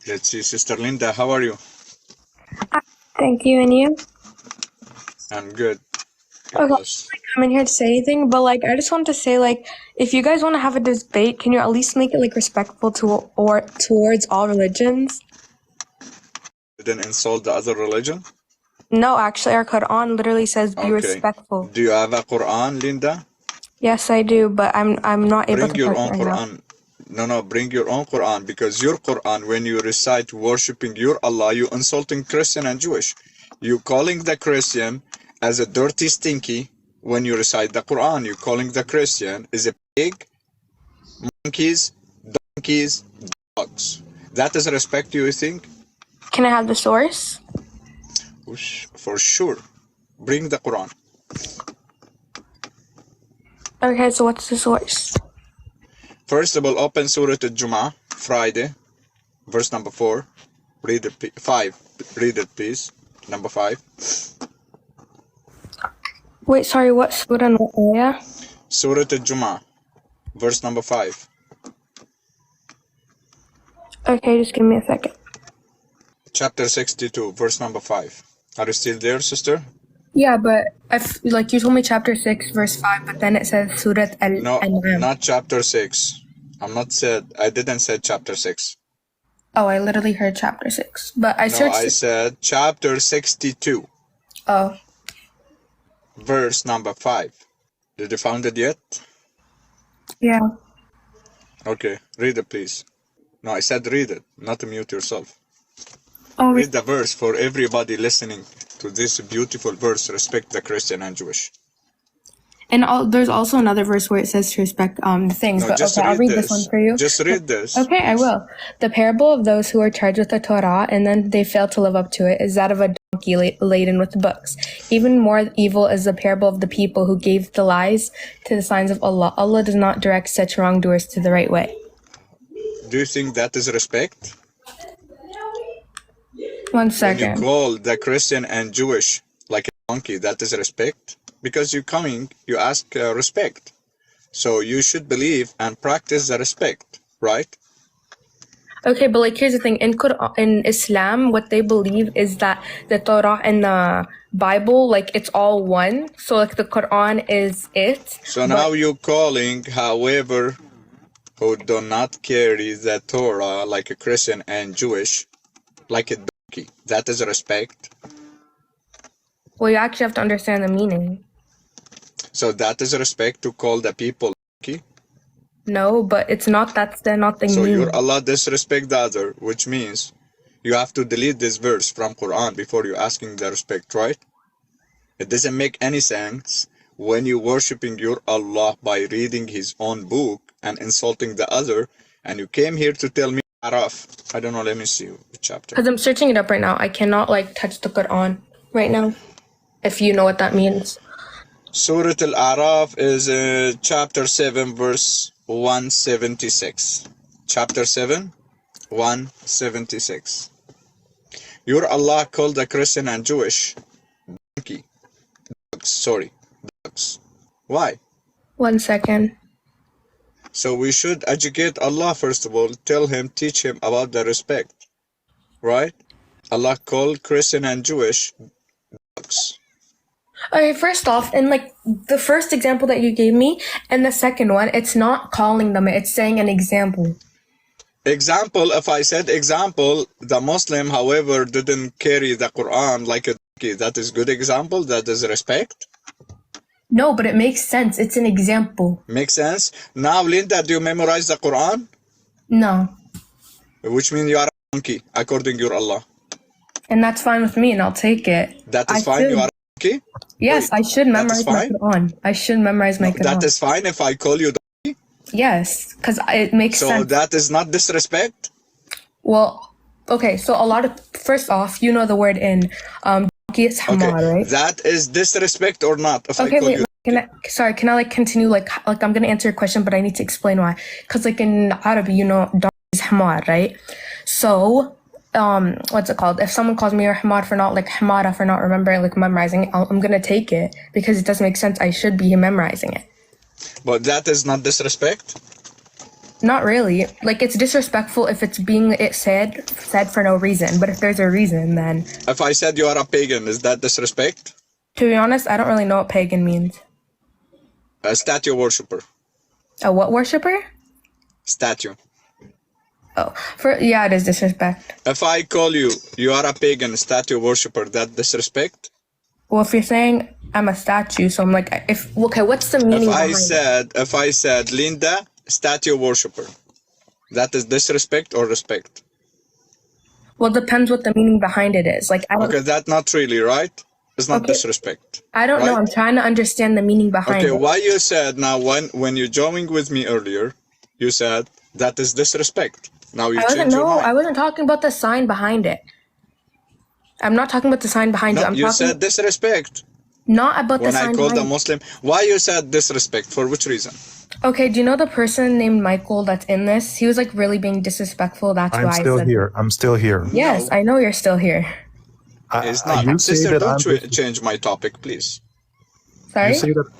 Let's see, Sister Linda, how are you? Thank you, and you? I'm good. Okay, I didn't come in here to say anything, but I just wanted to say, if you guys want to have a debate, can you at least make it respectful towards all religions? Didn't insult the other religion? No, actually, our Quran literally says be respectful. Do you have a Quran, Linda? Yes, I do, but I'm not able Bring to your touch own it right Quran. No, bring your own Quran, because your Quran, when you recite worshipping your Allah, you insulting Christian and Jewish. You calling the Christian as a dirty stinky when you recite the Quran. You calling the Christian is a pig, monkeys, donkeys, dogs. That is respect, you think? Can I have the source? For sure. Bring the Quran. Okay, so what's the source? First of all, open Surah Al-Jumu'ah, Friday, verse number 4. Read it, 5. Read it, please. Number 5. Wait, sorry, what surah and what ayah? Surah Al-Jumu'ah, verse number 5. Okay, just give me a second. Chapter 62, verse number 5. Are you still there, sister? Yeah, but you told me chapter 6, verse 5, but then it says Surat Al-An'am. No, not chapter 6. I didn't say chapter 6. Oh, I literally heard chapter 6, but I searched. No, I said chapter 62. Oh. Verse number 5. Did you find it yet? Yeah. Okay, read it, please. No, I said read it, not mute yourself. Oh, read the verse for everybody listening to this beautiful verse. Respect the Christian and Jewish. And there's also another verse where it says to respect things. No, but just okay, I'll read this one for you. Just read this. Okay, I will. The parable of those who are charged with the Torah and then they fail to live up to it is that of a donkey laden with books. Even more evil is the parable of the people who gave the lies to the signs of Allah. Allah does not direct such wrongdoers to the right way. Do you think that is respect? 1 second. When you call the Christian and Jewish like a donkey, that is respect? Because you ask respect. So you should believe and practice the respect, right? Okay, but here's the thing. In Islam, what they believe is that the Torah and the Bible, it's all one. So the Quran is it. So now you're calling, however, who do not carry the Torah like a Christian and Jewish, like a donkey. That is respect. Well, you actually have to understand the meaning. So that is respect to call the people donkey? No, but it's not. That's not the meaning. So your Allah disrespect the other, which means you have to delete this verse from Quran before you asking the respect, right? It doesn't make any sense when you worshiping your Allah by reading his own book and insulting the other, and you came here to tell me Araf. I don't know, let me see which chapter. Because I'm searching it up right now. I cannot touch the Quran right now, if you know what that means. Surah Al-A'raf is chapter 7, verse 176. Chapter 7, 176. Your Allah called the Christian and Jewish donkey. Dogs. Why? 1 second. So we should educate Allah first of all, teach him about the respect. Right? Allah called Christian and Jewish dogs. Okay, first off, in the first example that you gave me and the second one, it's not calling them, it's saying an example. Example, if I said example, the Muslim, however, didn't carry the Quran like a donkey, that is good example, that is respect? No, but it makes sense. It's an example. Makes sense? Now, Linda, do you memorize the Quran? No. Which means you are a donkey, according to your Allah. And that's fine with me, and I'll take it. That is fine? You are a donkey? Yes, I should memorize my Quran. I should memorize my Quran. That is fine if I call you donkey? Yes, because it makes sense. So that is not disrespect? Well, okay, so first off, you know the word in donkey is hamad, right? That is disrespect or not? If okay, I call wait, you can I continue? I'm going to answer your question, but I need to explain why. Because in Arabic, donkey is hamad, right? So, what's it called? If someone calls me a hamad for not hamada for not memorizing it, I'm gonna take it because it doesn't make sense. I should be memorizing it. But that is not disrespect? Not really. Like, it's disrespectful if it's being said for no reason. But if there's a reason, then... If I said you are a pagan, is that disrespect? To be honest, I don't really know what pagan means. A statue worshiper. A what worshiper? Statue. Oh, yeah, it is disrespect. If I call you, you are a pagan statue worshiper, that disrespect? Well, if you're saying I'm a statue, so I'm like, okay, what's the meaning behind it? If I said, Linda, statue worshiper, that is disrespect or respect? Well, it depends what the meaning behind it is. Like, I don't... Okay, that's not really, right? It's not Okay. disrespect. I don't know. I'm trying to understand the meaning behind it. Okay, why you said now, when you joined with me earlier, you said that is disrespect. Now you change your mind. I wasn't talking about the sign behind it. I'm not talking about the sign behind it. You said disrespect. Not about the sign behind it. When I called a Muslim, why you said disrespect? For which reason? Okay, do you know the person named Michael that's in this? He was like really being disrespectful. That's why I said... I'm still here. Yes, I know you're still here. It's not. Sister, don't change my topic, please. Sorry?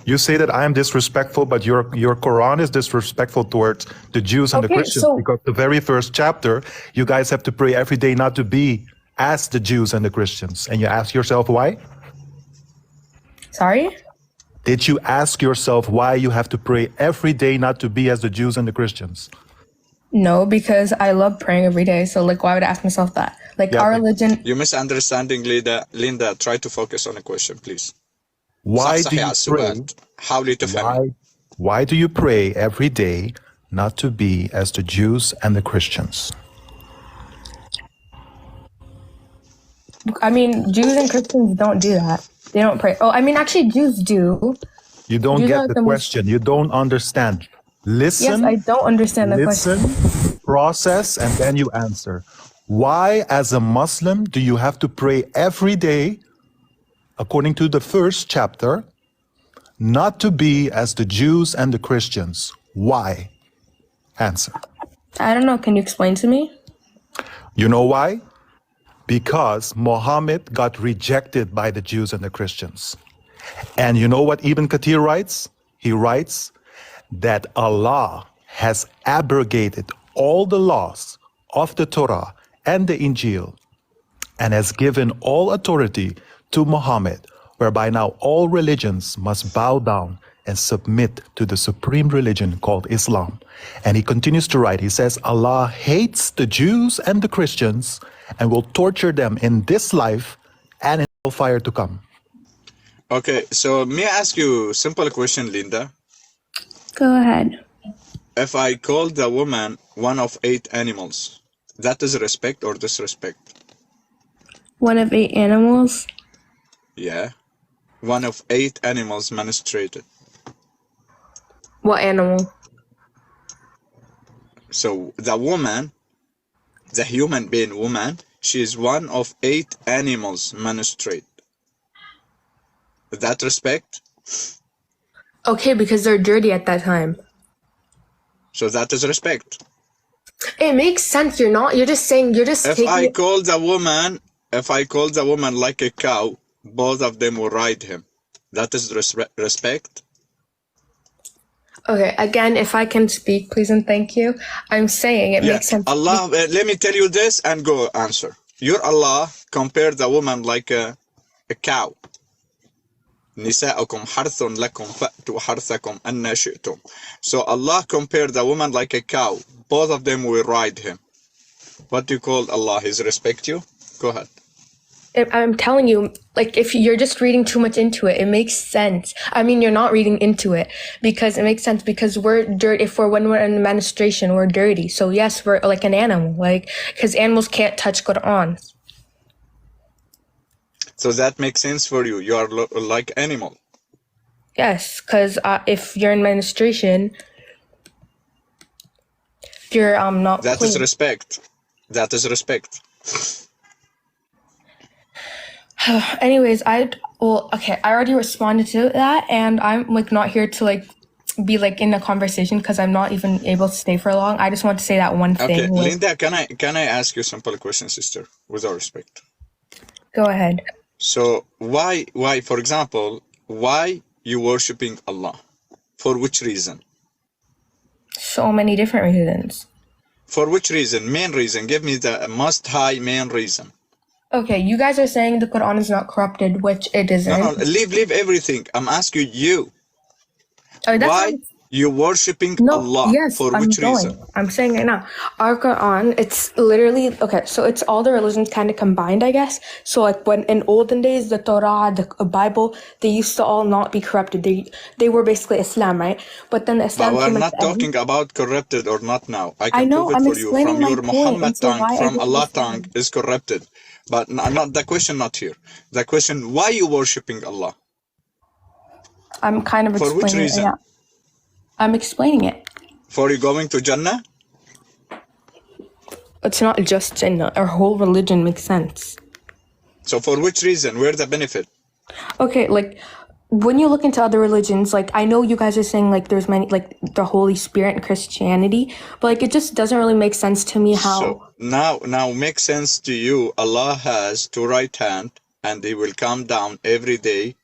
You say that I am disrespectful, but your Quran is disrespectful towards the Jews and the Christians, because the very first chapter, you guys have to pray every day not to be as the Jews and the Christians. And you ask yourself why? Sorry? Did you ask yourself why you have to pray every day not to be as the Jews and the Christians? No, because I love praying every day. So, like, why would I ask myself that? Like, our religion... You're misunderstanding, Linda. Try to focus on the question, please. Why do you pray? Why do you pray every day not to be as the Jews and the Christians? I mean, Jews and Christians don't do that. They don't pray. Oh, I mean, actually, Jews do. You don't get the question. You don't understand. Listen. Yes, I don't understand the question. Listen, process, and then you answer. Why, as a Muslim, do you have to pray every day, according to the first chapter, not to be as the Jews and the Christians? Why? Answer. I don't know. Can you explain to me? You know why? Because Muhammad got rejected by the Jews and the Christians. And you know what Ibn Kathir writes? He writes that Allah has abrogated all the laws of the Torah and the Injil and has given all authority to Muhammad, whereby now all religions must bow down and submit to the supreme religion called Islam. And he continues to write, he says, Allah hates the Jews and the Christians and will torture them in this life and in hellfire to come. Okay, so may I ask you a simple question, Linda? Go ahead. If I call the woman one of 8 animals, that is respect or disrespect? One of 8 animals? Yeah. One of 8 animals menstruated. What animal? So the woman, the human being woman, she is one of 8 animals menstruate. That respect? Okay, because they're dirty at that time. So that is respect. It makes sense. You're just saying, If I call the woman like a cow, both of them will ride him. That is respect. Okay, again, if I can speak, please and thank you. I'm saying it makes sense. Allah, let me tell you this and go answer. Your Allah compared the woman like a cow. نساؤكم حرث لكم فأتوا حرثكم أن شئتم. So Allah compared the woman like a cow. Both of them will ride him. What do you call Allah? His respect you? Go ahead. I'm telling you, like, if you're just reading too much into it, it makes sense. I mean, you're not reading into it because it makes sense because we're dirty. When we're in menstruation, we're dirty. So yes, we're like an animal, like, because animals can't touch Quran. So that makes sense for you. You are like animal. Yes, because if you're in menstruation, you're not. That clean. is respect. That is respect. Anyways, I already responded to that, and I'm like not here to like be like in a conversation because I'm not even able to stay for long. I just want to say that one thing. Okay, Linda, can I ask you a simple question, sister, with all respect? Go ahead. So why, for example, why you worshiping Allah? For which reason? so many different reasons. For which reason? Main reason. Give me the most high main reason. Okay, you guys are saying the Quran is not corrupted, which it isn't. No, leave everything. I'm asking you. That's Why you worshipping Allah? Yes, for which reason? I'm saying right now. Our Quran, it's literally, okay, so it's all the religions kind of combined, I guess. So like when in olden days, the Torah, the Bible, they used to all not be corrupted. They were basically Islam, right? But then Islam But came we're at not the end. talking about corrupted or not now. I I can know, prove it I'm for you explaining from my your point, Muhammad and so tongue, why from are you Allah listening? tongue is corrupted. But not the question, not here. The question, why you worshipping Allah? I'm kind of For which explaining it. reason? Yeah. I'm explaining it. For you going to Jannah? It's not just Jannah. Our whole religion makes sense. So for which reason? Where's the benefit? Okay, like when you look into other religions, like I know you guys are saying like there's many, like the Holy Spirit in Christianity, but like it just doesn't really make sense to me how. So now makes sense to you. Allah has two right hand, and He will come down every day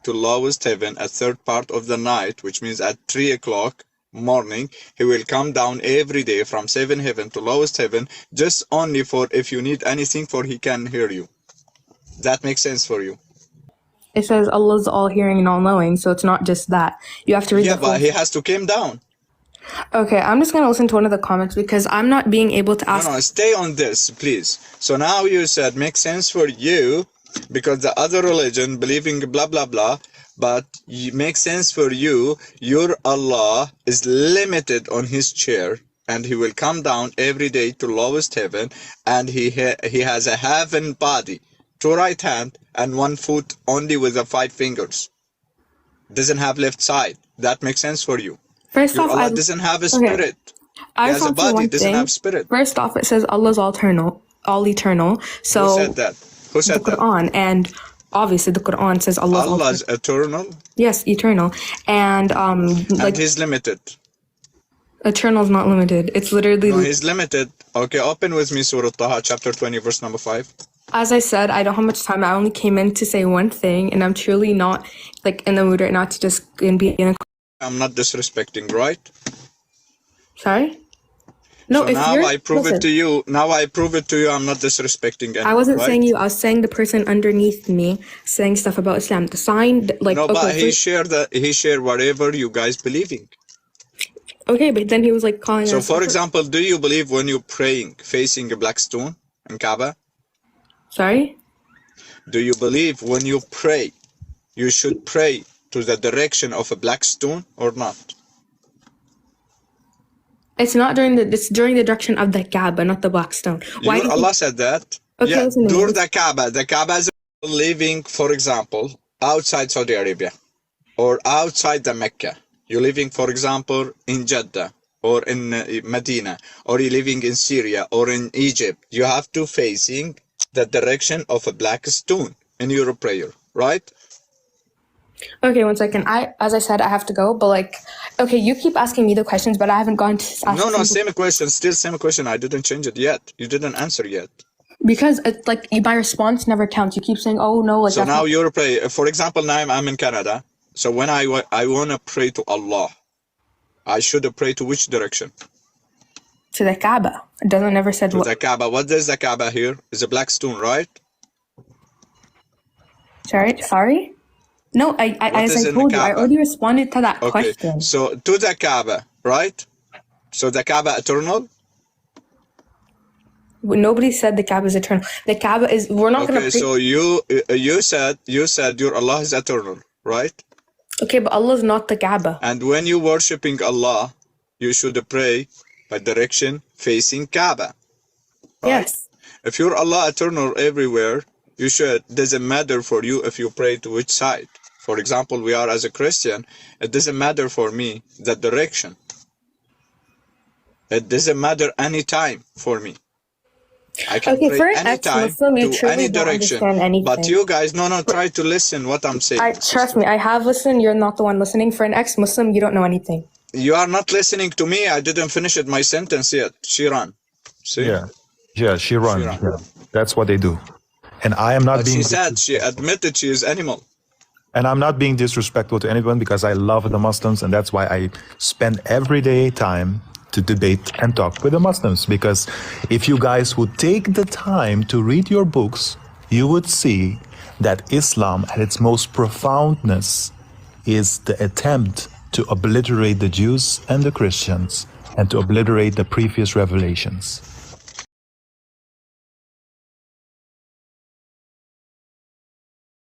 to lowest heaven at third part of the night, which means at 3 o'clock morning. He will come down every day from seven heaven to lowest heaven, just only for if you need anything, for He can hear you. That makes sense for you? It says Allah's all hearing and all knowing, so it's not just that. You have to read the But whole. He has to come down. Okay, I'm just gonna listen to one of the comments because I'm not being able to ask. No, stay on this, please. So now you said makes sense for you because the other religion believing blah blah blah, but it makes sense for you. Your Allah is limited on His chair, and He will come down every day to lowest heaven, and He has a heaven body, two right hand and one foot only with the 5 fingers. Doesn't have left side. That makes sense for you. First Your off, Allah doesn't have a spirit. I He just has a want to say body, one doesn't thing. have spirit. First off, it says Allah's all eternal. So Who said that? Who the said that? Quran, and obviously the Quran says Allah's eternal, Yes, eternal, and like and He's limited. eternal is not limited. It's literally. No, He's limited. Okay, open with me Surah Taha, chapter 20, verse number 5. As I said, I don't have much time. I only came in to say one thing, and I'm truly not like in the mood right now to just be in a. I'm not disrespecting, right? Sorry. No, So if now you're. I prove listen, it to you. Now I prove it to you. I'm not disrespecting anyone, I wasn't right? saying you. I was saying the person underneath me saying stuff about Islam. The sign, like No, but okay, he shared whatever you guys believing. okay, but then he was like calling So us. for example, do you believe when you're praying facing a black stone in Kaaba? Sorry. Do you believe when you pray, you should pray to the direction of a black stone or not? It's not it's during the direction of the Kaaba, not the black stone. Why do you Allah said that? Okay, Yeah, listen to me. during the Kaaba. The Kaaba is living, for example, outside Saudi Arabia or outside the Mecca. You're living, for example, in Jeddah or in Medina, or you're living in Syria or in Egypt. You have to facing the direction of a black stone in your prayer, right? Okay, one second. As I said, I have to go, but like, okay, you keep asking me the questions, but I haven't gone to ask No, simple- same question, still same question. I didn't change it yet. You didn't answer yet. because it's like my response never counts. You keep saying, "Oh no," like So that's now not- you're praying. For example, now I'm in Canada. So when I want to pray to Allah, I should pray to which direction? to the Kaaba. It doesn't never said To what. the Kaaba. What is the Kaaba here? It's a black stone, right? Sorry. No, as is I in the told you, I Kaaba? already responded to that Okay. question. So to the Kaaba, right? So the Kaaba eternal. Nobody said the Kaaba is eternal. The Kaaba is. We're not gonna. Okay. So you said your Allah is eternal, right? Okay, but Allah is not the Kaaba. And when you worshiping Allah, you should pray by direction facing Kaaba. Right? Yes. If you're Allah eternal everywhere, you should. Doesn't matter for you if you pray to which side. For example, we are as a Christian. It doesn't matter for me the direction. It doesn't matter any time for me. I can Okay, for pray an anytime ex-Muslim, you to truly any don't direction. understand anything. But you guys, no, try to listen what I'm saying. Trust me, I have listened. You're not the one listening. For an ex-Muslim, you don't know anything. You are not listening to me. I didn't finish my sentence yet. Shiran. See? Yeah, she run. She run. Yeah. That's what they do. And I am not But being she said, she admitted she is animal. and I'm not being disrespectful to anyone because I love the Muslims, and that's why I spend everyday time to debate and talk with the Muslims. Because if you guys would take the time to read your books, you would see that Islam at its most profoundness is the attempt to obliterate the Jews and the Christians and to obliterate the previous revelations.